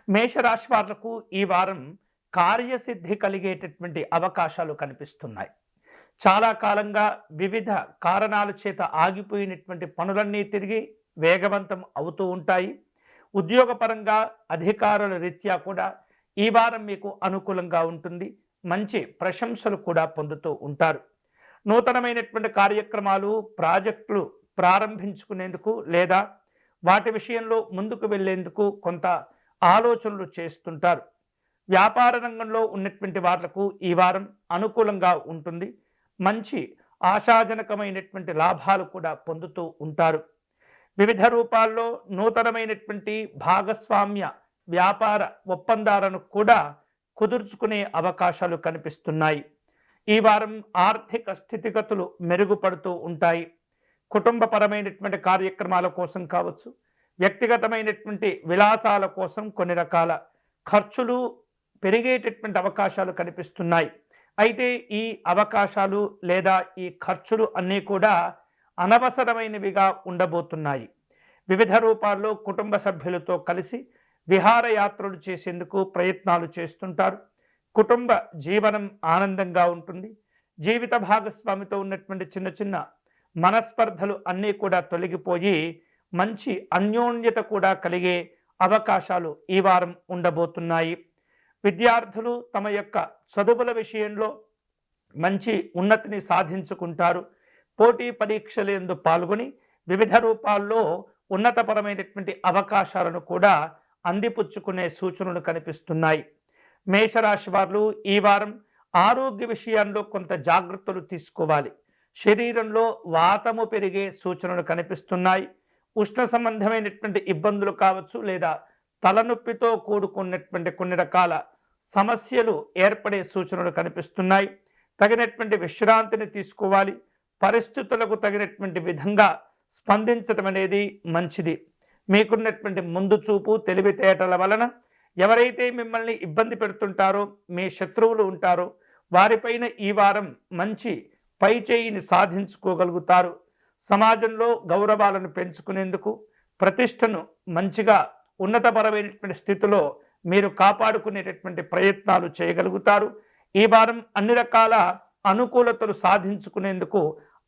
మేషరాశి వాళ్లకు ఈ వారం కార్యసిద్ధి కలిగేటటువంటి అవకాశాలు కనిపిస్తున్నాయి. చాలా కాలంగా వివిధ కారణాల చేత ఆగిపోయినటువంటి పనులన్నీ తిరిగి వేగవంతం అవుతూ ఉంటాయి. ఉద్యోగపరంగా అధికారుల రీత్యా కూడా ఈ వారం మీకు అనుకూలంగా ఉంటుంది. మంచి ప్రశంసలు కూడా పొందుతూ ఉంటారు. నూతనమైనటువంటి కార్యక్రమాలు, ప్రాజెక్టులు ప్రారంభించుకునేందుకు లేదా వాటి విషయంలో ముందుకు వెళ్ళేందుకు కొంత ఆలోచనలు చేస్తుంటారు. వ్యాపార రంగంలో ఉన్నటువంటి వాళ్లకు ఈ వారం అనుకూలంగా ఉంటుంది. మంచి ఆశాజనకమైనటువంటి లాభాలు కూడా పొందుతూ ఉంటారు. వివిధ రూపాల్లో నూతనమైనటువంటి భాగస్వామ్య వ్యాపార ఒప్పందాలను కూడా కుదుర్చుకునే అవకాశాలు కనిపిస్తున్నాయి. ఈ వారం ఆర్థిక స్థితిగతులు మెరుగుపడుతూ ఉంటాయి. కుటుంబపరమైనటువంటి కార్యక్రమాల కోసం కావచ్చు, వ్యక్తిగతమైనటువంటి విలాసాల కోసం కొన్ని రకాల ఖర్చులు పెరిగేటటువంటి అవకాశాలు కనిపిస్తున్నాయి. అయితే ఈ అవకాశాలు లేదా ఈ ఖర్చులు అన్నీ కూడా అనవసరమైనవిగా ఉండబోతున్నాయి. వివిధ రూపాల్లో కుటుంబ సభ్యులతో కలిసి విహారయాత్రలు చేసేందుకు ప్రయత్నాలు చేస్తుంటారు. కుటుంబ జీవనం ఆనందంగా ఉంటుంది. జీవిత భాగస్వామితో ఉన్నటువంటి చిన్న చిన్న మనస్పర్ధలు అన్నీ కూడా తొలగిపోయి మంచి అన్యోన్యత కూడా కలిగే అవకాశాలు ఈ వారం ఉండబోతున్నాయి. విద్యార్థులు తమ యొక్క చదువుల విషయంలో మంచి ఉన్నతిని సాధించుకుంటారు. పోటీ పరీక్షలందు పాల్గొని వివిధ రూపాల్లో ఉన్నతపరమైనటువంటి అవకాశాలను కూడా అందిపుచ్చుకునే సూచనలు కనిపిస్తున్నాయి. మేషరాశి వారు ఈ వారం ఆరోగ్య విషయాల్లో కొంత జాగ్రత్తలు తీసుకోవాలి. శరీరంలో వాతము పెరిగే సూచనలు కనిపిస్తున్నాయి. ఉష్ణ సంబంధమైనటువంటి ఇబ్బందులు కావచ్చు, లేదా తలనొప్పితో కూడుకున్నటువంటి కొన్ని రకాల సమస్యలు ఏర్పడే సూచనలు కనిపిస్తున్నాయి. తగినటువంటి విశ్రాంతిని తీసుకోవాలి. పరిస్థితులకు తగినటువంటి విధంగా స్పందించడం అనేది మంచిది. మీకున్నటువంటి ముందు చూపు, తెలివితేటల వలన ఎవరైతే మిమ్మల్ని ఇబ్బంది పెడుతుంటారో, మీ శత్రువులు ఉంటారో, వారిపైన ఈ వారం మంచి పై చేయిని సాధించుకోగలుగుతారు. సమాజంలో గౌరవాలను పెంచుకునేందుకు, ప్రతిష్టను మంచిగా ఉన్నతపరమైనటువంటి స్థితిలో మీరు కాపాడుకునేటటువంటి ప్రయత్నాలు చేయగలుగుతారు. ఈ వారం అన్ని రకాల అనుకూలతలు సాధించుకునేందుకు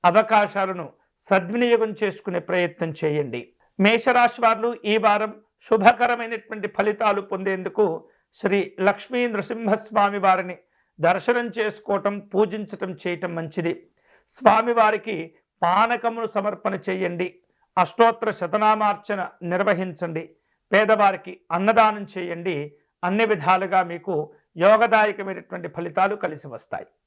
అవకాశాలను సద్వినియోగం చేసుకునే ప్రయత్నం చేయండి. మేషరాశి వారు ఈ వారం శుభకరమైనటువంటి ఫలితాలు పొందేందుకు శ్రీ లక్ష్మీ నృసింహస్వామి వారిని దర్శనం చేసుకోవటం, పూజించటం చేయటం మంచిది. స్వామివారికి పానకమును సమర్పణ చేయండి. అష్టోత్తర శతనామార్చన నిర్వహించండి. పేదవారికి అన్నదానం చేయండి. అన్ని విధాలుగా మీకు యోగదాయకమైనటువంటి ఫలితాలు కలిసి వస్తాయి.